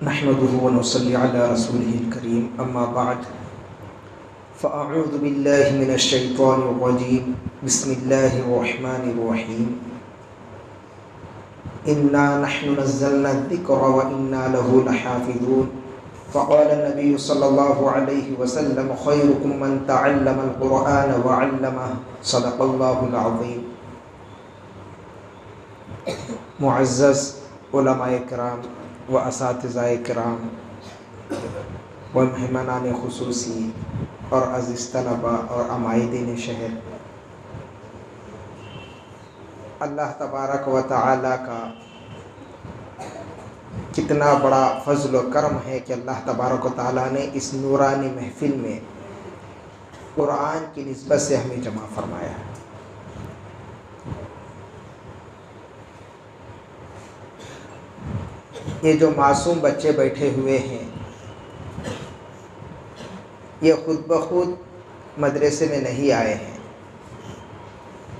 نحمده ونصلي على رسوله الكريم أما بعد فأعوذ بالله من الشيطان الرجيم بسم الله الرحمن الرحيم إنا نحن نزلنا الذكر وإنا له لحافظون فقال النبي صلى الله عليه وسلم خيركم من تعلم القرآن وعلمه صدق الله العظيم. معزز علماء کرام و اساتذہ کرام و مہمانان خصوصی اور عزیز طلباء اور عمائدین شہر، اللہ تبارک و تعالی کا کتنا بڑا فضل و کرم ہے کہ اللہ تبارک و تعالی نے اس نورانی محفل میں قرآن کی نسبت سے ہمیں جمع فرمایا ہے۔ یہ جو معصوم بچے بیٹھے ہوئے ہیں، یہ خود بخود مدرسے میں نہیں آئے ہیں،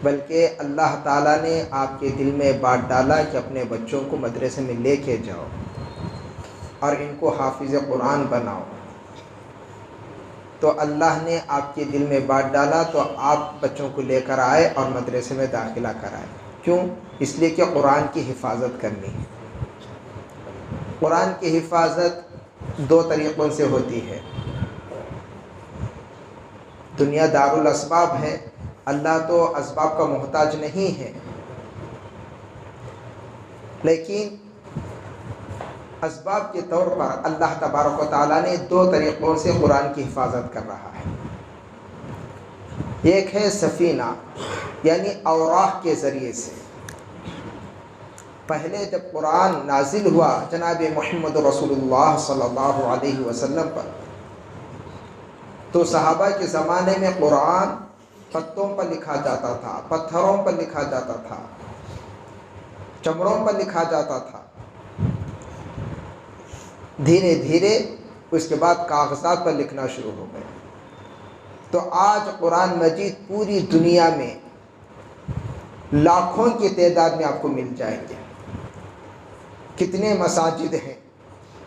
بلکہ اللہ تعالیٰ نے آپ کے دل میں بات ڈالا کہ اپنے بچوں کو مدرسے میں لے کے جاؤ اور ان کو حافظ قرآن بناؤ۔ تو اللہ نے آپ کے دل میں بات ڈالا تو آپ بچوں کو لے کر آئے اور مدرسے میں داخلہ کرائے۔ کیوں؟ اس لیے کہ قرآن کی حفاظت کرنی ہے۔ قرآن کی حفاظت دو طریقوں سے ہوتی ہے۔ دنیا دارالاسباب ہے، اللہ تو اسباب کا محتاج نہیں ہے، لیکن اسباب کے طور پر اللہ تبارک و تعالیٰ نے دو طریقوں سے قرآن کی حفاظت کر رہا ہے۔ ایک ہے سفینہ، یعنی اوراق کے ذریعے سے۔ پہلے جب قرآن نازل ہوا جناب محمد رسول اللہ صلی اللہ علیہ وسلم پر، تو صحابہ کے زمانے میں قرآن پتوں پر لکھا جاتا تھا، پتھروں پر لکھا جاتا تھا، چمڑوں پر لکھا جاتا تھا۔ دھیرے دھیرے اس کے بعد کاغذات پر لکھنا شروع ہو گئے۔ تو آج قرآن مجید پوری دنیا میں لاکھوں کی تعداد میں آپ کو مل جائیں گے۔ کتنے مساجد ہیں،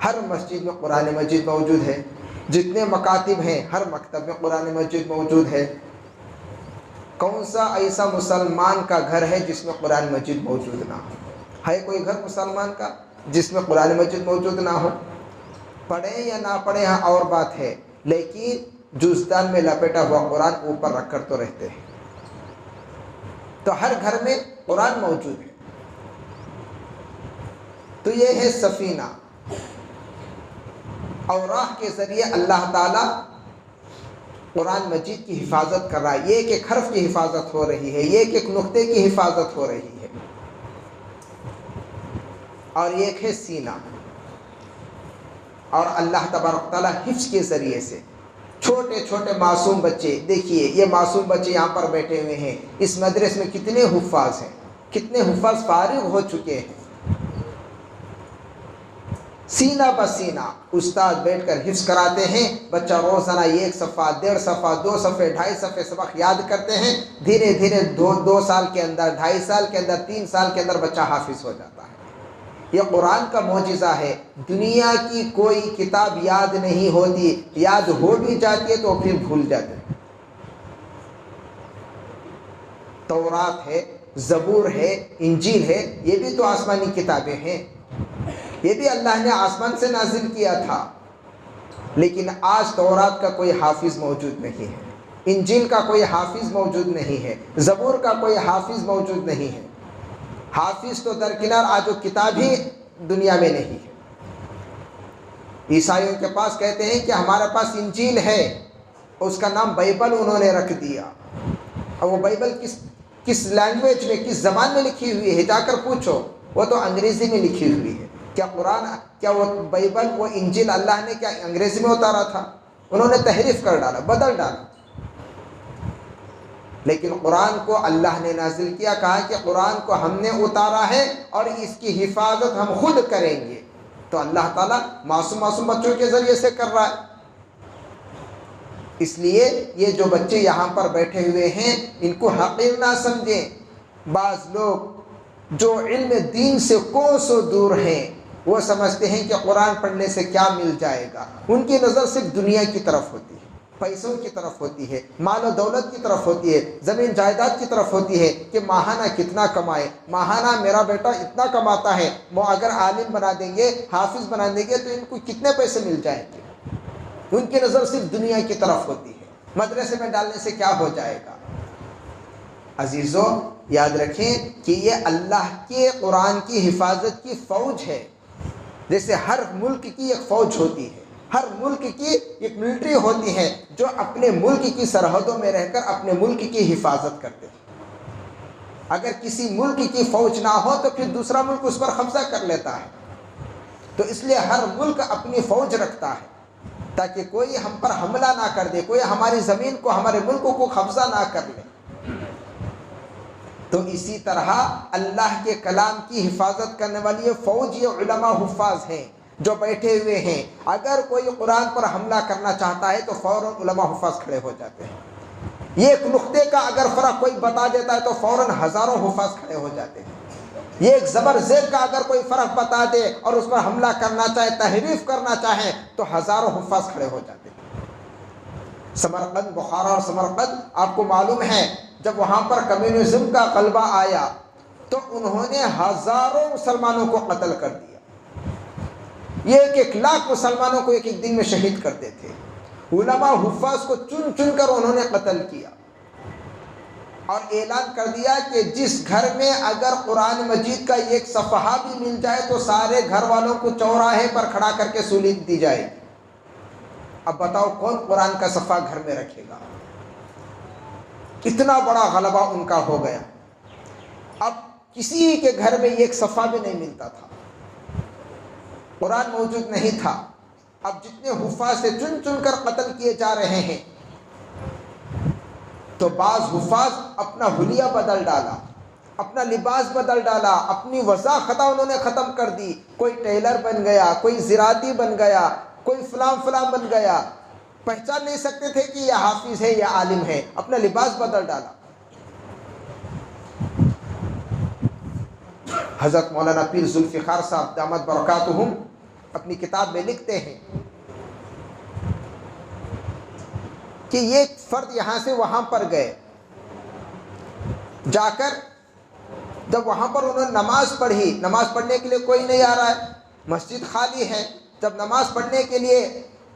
ہر مسجد میں قرآن مجید موجود ہے۔ جتنے مکاتب ہیں، ہر مکتب میں قرآن مجید موجود ہے۔ کون سا ایسا مسلمان کا گھر ہے جس میں قرآن مجید موجود نہ ہو؟ ہے کوئی گھر مسلمان کا جس میں قرآن مجید موجود نہ ہو؟ پڑھیں یا نہ پڑھیں ہاں اور بات ہے، لیکن جوزدان میں لپیٹا ہوا قرآن اوپر رکھ کر تو رہتے ہیں۔ تو ہر گھر میں قرآن موجود ہے۔ تو یہ ہے سفینہ۔ اوراق کے ذریعے اللہ تعالیٰ قرآن مجید کی حفاظت کر رہا ہے۔ یہ ایک حرف کی حفاظت ہو رہی ہے، یہ ایک نقطے کی حفاظت ہو رہی ہے، اور ایک ہے سینہ۔ اور اللہ تبارک تعالیٰ حفظ کے ذریعے سے چھوٹے چھوٹے معصوم بچے، دیکھیے یہ معصوم بچے یہاں پر بیٹھے ہوئے ہیں۔ اس مدرسے میں کتنے حفاظ ہیں، کتنے حفاظ فارغ ہو چکے ہیں۔ سینہ بسینہ استاد بیٹھ کر حفظ کراتے ہیں، بچہ روزانہ 1 صفحہ، 1.5 صفحہ، 2 صفحے، 2.5 صفحے سبق یاد کرتے ہیں۔ دھیرے دھیرے 2 سال کے اندر، 2.5 سال کے اندر، 3 سال کے اندر بچہ حافظ ہو جاتا ہے۔ یہ قرآن کا معجزہ ہے۔ دنیا کی کوئی کتاب یاد نہیں ہوتی، یاد ہو بھی جاتی ہے تو پھر بھول جاتے ہیں۔ تورات ہے، زبور ہے، انجیل ہے، یہ بھی تو آسمانی کتابیں ہیں، یہ بھی اللہ نے آسمان سے نازل کیا تھا۔ لیکن آج تورات کا کوئی حافظ موجود نہیں ہے، انجیل کا کوئی حافظ موجود نہیں ہے، زبور کا کوئی حافظ موجود نہیں ہے۔ حافظ تو درکنار، آج وہ کتاب ہی دنیا میں نہیں ہے۔ عیسائیوں کے پاس کہتے ہیں کہ ہمارے پاس انجیل ہے، اس کا نام بائبل انہوں نے رکھ دیا۔ اور وہ بائبل کس لینگویج میں، کس زبان میں لکھی ہوئی ہے جا کر پوچھو، وہ تو انگریزی میں لکھی ہوئی ہے۔ کیا وہ بائبل، وہ انجیل اللہ نے کیا انگریزی میں اتارا تھا؟ انہوں نے تحریف کر ڈالا، بدل ڈالا۔ لیکن قرآن کو اللہ نے نازل کیا، کہا کہ قرآن کو ہم نے اتارا ہے اور اس کی حفاظت ہم خود کریں گے۔ تو اللہ تعالیٰ معصوم بچوں کے ذریعے سے کر رہا ہے۔ اس لیے یہ جو بچے یہاں پر بیٹھے ہوئے ہیں ان کو حقیر نہ سمجھیں۔ بعض لوگ جو علم دین سے کوسوں دور ہیں، وہ سمجھتے ہیں کہ قرآن پڑھنے سے کیا مل جائے گا. ان کی نظر صرف دنیا کی طرف ہوتی ہے، پیسوں کی طرف ہوتی ہے، مال و دولت کی طرف ہوتی ہے، زمین جائیداد کی طرف ہوتی ہے کہ ماہانہ کتنا کمائے، ماہانہ میرا بیٹا اتنا کماتا ہے، وہ اگر عالم بنا دیں گے، حافظ بنا دیں گے تو ان کو کتنے پیسے مل جائیں گے. ان کی نظر صرف دنیا کی طرف ہوتی ہے. مدرسے میں ڈالنے سے کیا ہو جائے گا؟ عزیزو یاد رکھیں کہ یہ اللہ کے قرآن کی حفاظت کی فوج ہے. جیسے ہر ملک کی ایک فوج ہوتی ہے، ہر ملک کی ایک ملٹری ہوتی ہے جو اپنے ملک کی سرحدوں میں رہ کر اپنے ملک کی حفاظت کرتے ہیں. اگر کسی ملک کی فوج نہ ہو تو پھر دوسرا ملک اس پر قبضہ کر لیتا ہے. تو اس لیے ہر ملک اپنی فوج رکھتا ہے تاکہ کوئی ہم پر حملہ نہ کر دے، کوئی ہماری زمین کو، ہمارے ملک کو قبضہ نہ کر لے. تو اسی طرح اللہ کے کلام کی حفاظت کرنے والی یہ فوج، یہ علماء حفاظ ہیں جو بیٹھے ہوئے ہیں. اگر کوئی قرآن پر حملہ کرنا چاہتا ہے تو فوراً علماء حفاظ کھڑے ہو جاتے ہیں. یہ ایک نقطے کا اگر فرق کوئی بتا دیتا ہے تو فوراً ہزاروں حفاظ کھڑے ہو جاتے ہیں. یہ ایک زبر زیر کا اگر کوئی فرق بتا دے اور اس پر حملہ کرنا چاہے، تحریف کرنا چاہے تو ہزاروں حفاظ کھڑے ہو جاتے ہیں. سمرقند، بخارا اور سمرقند آپ کو معلوم ہے جب وہاں پر کمیونزم کا غلبہ آیا تو انہوں نے ہزاروں مسلمانوں کو قتل کر دیا. یہ 1,00,000 مسلمانوں کو ایک دن میں شہید کرتے تھے. علماء حفاظ کو چن چن کر انہوں نے قتل کیا اور اعلان کر دیا کہ جس گھر میں اگر قرآن مجید کا ایک صفحہ بھی مل جائے تو سارے گھر والوں کو چوراہے پر کھڑا کر کے سولی دی جائے گی. اب بتاؤ کون قرآن کا صفحہ گھر میں رکھے گا؟ اتنا بڑا غلبہ ان کا ہو گیا. اب کسی کے گھر میں ایک صفحہ بھی نہیں ملتا تھا، قرآن موجود نہیں تھا. اب جتنے حفاظ سے چن چن کر قتل کیے جا رہے ہیں تو بعض حفاظ اپنا حلیہ بدل ڈالا، اپنا لباس بدل ڈالا، اپنی وضاحت انہوں نے ختم کر دی. کوئی ٹیلر بن گیا، کوئی زراعتی بن گیا، کوئی فلاں فلاں بن گیا. پہچان نہیں سکتے تھے کہ یہ حافظ ہے یا عالم ہے، اپنا لباس بدل ڈالا. حضرت مولانا پیر ذوالفقار صاحب دامت برکاتہم اپنی کتاب میں لکھتے ہیں کہ یہ فرد یہاں سے وہاں پر گئے، جا کر جب وہاں پر انہوں نے نماز پڑھی، نماز پڑھنے کے لیے کوئی نہیں آ رہا ہے، مسجد خالی ہے. جب نماز پڑھنے کے لیے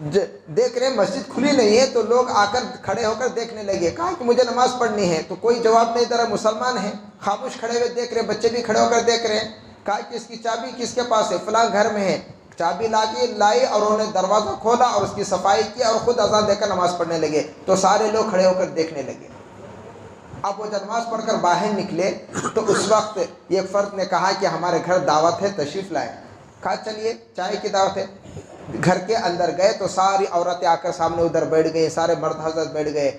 دیکھ رہے مسجد کھلی نہیں ہے تو لوگ آ کر کھڑے ہو کر دیکھنے لگے. کہا کہ مجھے نماز پڑھنی ہے تو کوئی جواب نہیں دے رہا. مسلمان ہیں، خاموش کھڑے ہوئے دیکھ رہے، بچے بھی کھڑے ہو کر دیکھ رہے ہیں. کہا کہ اس کی چابی کس کے پاس ہے؟ فلاں گھر میں ہے. چابی لائی اور انہوں نے دروازہ کھولا اور اس کی صفائی کی اور خود اذان دے کر نماز پڑھنے لگے. تو سارے لوگ کھڑے ہو کر دیکھنے لگے. اب وہ جب نماز پڑھ کر باہر نکلے تو اس وقت ایک فرد نے کہا کہ ہمارے گھر دعوت ہے، تشریف لائے. کہا چلیے چائے کی دعوت ہے. گھر کے اندر گئے تو ساری عورتیں آ کر سامنے ادھر بیٹھ گئی، سارے مرد حضرت بیٹھ گئے.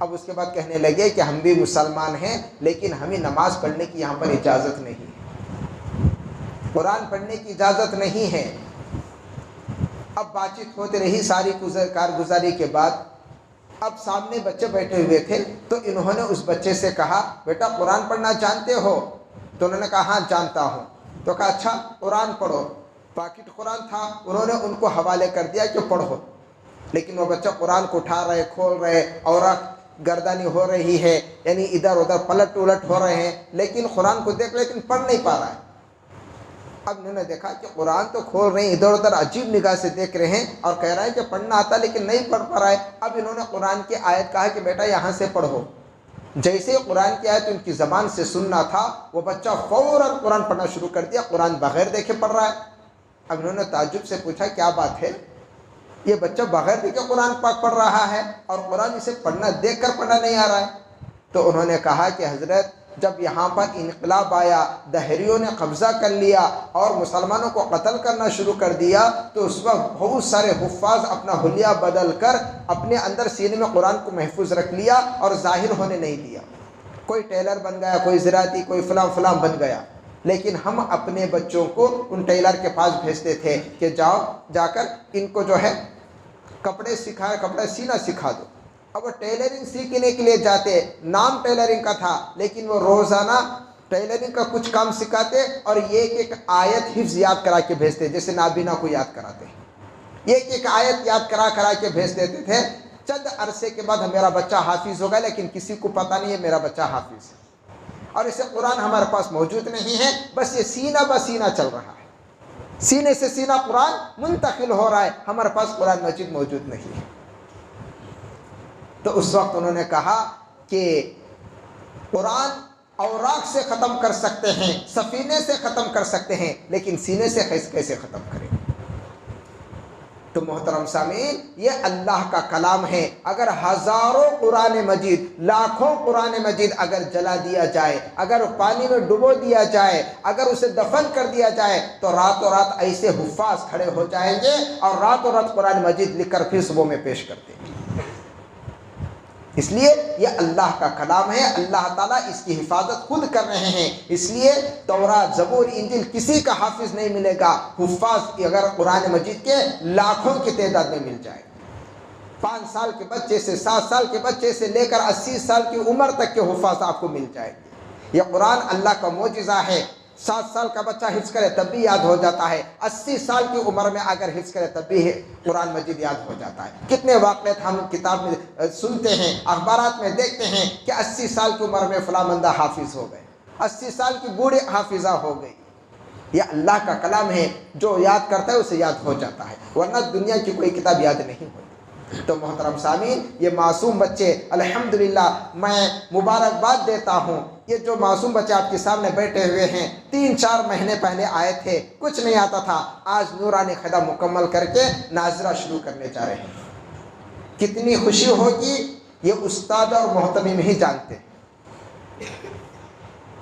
اب اس کے بعد کہنے لگے کہ ہم بھی مسلمان ہیں لیکن ہمیں نماز پڑھنے کی یہاں پر اجازت نہیں ہے، قرآن پڑھنے کی اجازت نہیں ہے. اب بات چیت ہوتی رہی. ساری کارگزاری کے بعد اب سامنے بچے بیٹھے ہوئے تھے تو انہوں نے اس بچے سے کہا بیٹا قرآن پڑھنا جانتے ہو؟ تو انہوں نے کہا ہاں جانتا ہوں. تو کہا اچھا قرآن پڑھو. پاکٹ قرآن تھا، انہوں نے ان کو حوالے کر دیا کہ پڑھو. لیکن وہ بچہ قرآن کو اٹھا رہے، کھول رہے، عورت گردانی ہو رہی ہے، یعنی ادھر ادھر پلٹ الٹ ہو رہے ہیں، لیکن قرآن کو دیکھ لیکن پڑھ نہیں پا رہا ہے. اب انہوں نے دیکھا کہ قرآن تو کھول رہے ہیں، ادھر ادھر عجیب نگاہ سے دیکھ رہے ہیں اور کہہ رہا ہے کہ پڑھنا آتا لیکن نہیں پڑھ پا رہا ہے. اب انہوں نے قرآن کی آیت کہا کہ بیٹا یہاں سے پڑھو. جیسے قرآن کی آیت ان کی زبان سے سننا تھا وہ بچہ فوراً قرآن پڑھنا شروع کر دیا، قرآن بغیر دیکھے پڑھ رہا ہے. اب انہوں نے تعجب سے پوچھا کیا بات ہے؟ یہ بچہ بغیر دیکھے قرآن پاک پڑھ رہا ہے اور قرآن اسے پڑھنا دیکھ کر پڑھنا نہیں آ رہا ہے. تو انہوں نے کہا کہ حضرت جب یہاں پر انقلاب آیا، دہریوں نے قبضہ کر لیا اور مسلمانوں کو قتل کرنا شروع کر دیا تو اس وقت بہت سارے حفاظ اپنا حلیہ بدل کر اپنے اندر سینے میں قرآن کو محفوظ رکھ لیا اور ظاہر ہونے نہیں دیا. کوئی ٹیلر بن گیا، کوئی زراعتی، کوئی فلاں فلاں بن گیا. لیکن ہم اپنے بچوں کو ان ٹیلر کے پاس بھیجتے تھے کہ جاؤ جا کر ان کو جو ہے کپڑے سینا سکھا دو. اب وہ ٹیلرنگ سیکھنے کے لیے جاتے، نام ٹیلرنگ کا تھا لیکن وہ روزانہ ٹیلرنگ کا کچھ کام سکھاتے اور ایک ایک آیت حفظ یاد کرا کے بھیجتے، جیسے نابینا کو یاد کراتے، ایک ایک آیت یاد کرا کے بھیج دیتے تھے۔ چند عرصے کے بعد میرا بچہ حافظ ہوگا، لیکن کسی کو پتہ نہیں ہے میرا بچہ حافظ ہے، اور اسے قرآن ہمارے پاس موجود نہیں ہے، بس یہ سینہ بسینہ چل رہا ہے، سینے سے سینہ قرآن منتقل ہو رہا ہے، ہمارے پاس قرآن مجید موجود نہیں ہے۔ تو اس وقت انہوں نے کہا کہ قرآن اوراق سے ختم کر سکتے ہیں، سفینے سے ختم کر سکتے ہیں، لیکن سینے سے کیسے ختم کریں؟ تو محترم سامعین، یہ اللہ کا کلام ہے۔ اگر ہزاروں قرآن مجید، لاکھوں قرآن مجید اگر جلا دیا جائے، اگر پانی میں ڈبو دیا جائے، اگر اسے دفن کر دیا جائے، تو راتوں رات ایسے حفاظ کھڑے ہو جائیں گے اور راتوں رات قرآن مجید لکھ کر پھر صبح میں پیش کر دیں گے۔ اس لیے یہ اللہ کا کلام ہے، اللہ تعالیٰ اس کی حفاظت خود کر رہے ہیں۔ اس لیے تورات، زبور، انجیل کسی کا حافظ نہیں ملے گا، حفاظ اگر قرآن مجید کے لاکھوں کی تعداد میں مل جائے، 5 سال کے بچے سے 7 سال کے بچے سے لے کر 80 سال کی عمر تک کے حفاظ آپ کو مل جائے گے۔ یہ قرآن اللہ کا معجزہ ہے۔ 7 سال کا بچہ حفظ کرے تب بھی یاد ہو جاتا ہے، 80 سال کی عمر میں اگر حفظ کرے تب بھی قرآن مجید یاد ہو جاتا ہے۔ کتنے واقعات ہم کتاب میں سنتے ہیں، اخبارات میں دیکھتے ہیں کہ 80 سال کی عمر میں فلاں بندہ حافظ ہو گئے، 80 سال کی بوڑھی حافظہ ہو گئی۔ یہ اللہ کا کلام ہے، جو یاد کرتا ہے اسے یاد ہو جاتا ہے، ورنہ دنیا کی کوئی کتاب یاد نہیں ہوتی۔ تو محترم سامعین، یہ معصوم بچے الحمدللہ میں مبارکباد دیتا ہوں، یہ جو معصوم بچے آپ کے سامنے بیٹھے ہوئے ہیں، 3-4 مہینے پہلے آئے تھے، کچھ نہیں آتا تھا، آج نورانی خدمت مکمل کر کے ناظرہ شروع کرنے جا رہے ہیں۔ کتنی خوشی ہوگی، یہ استاد اور محتمم ہی جانتے ہیں۔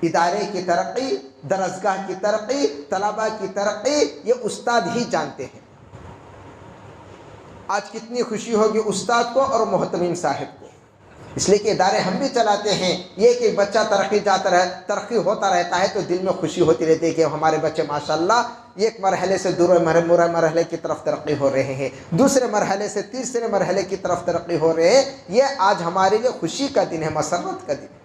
ادارے کی ترقی، درسگاہ کی ترقی، طلباء کی ترقی، یہ استاد ہی جانتے ہیں۔ آج کتنی خوشی ہوگی استاد کو اور محتمم صاحب کو، اس لیے کہ ادارے ہم بھی چلاتے ہیں، یہ کہ بچہ ترقی ہوتا رہتا ہے تو دل میں خوشی ہوتی رہتی ہے کہ ہمارے بچے ماشاءاللہ ایک مرحلے سے دوسرے مرحلے کی طرف ترقی ہو رہے ہیں، دوسرے مرحلے سے تیسرے مرحلے کی طرف ترقی ہو رہے ہیں۔ یہ آج ہمارے لیے خوشی کا دن ہے، مسرت کا دن ہے۔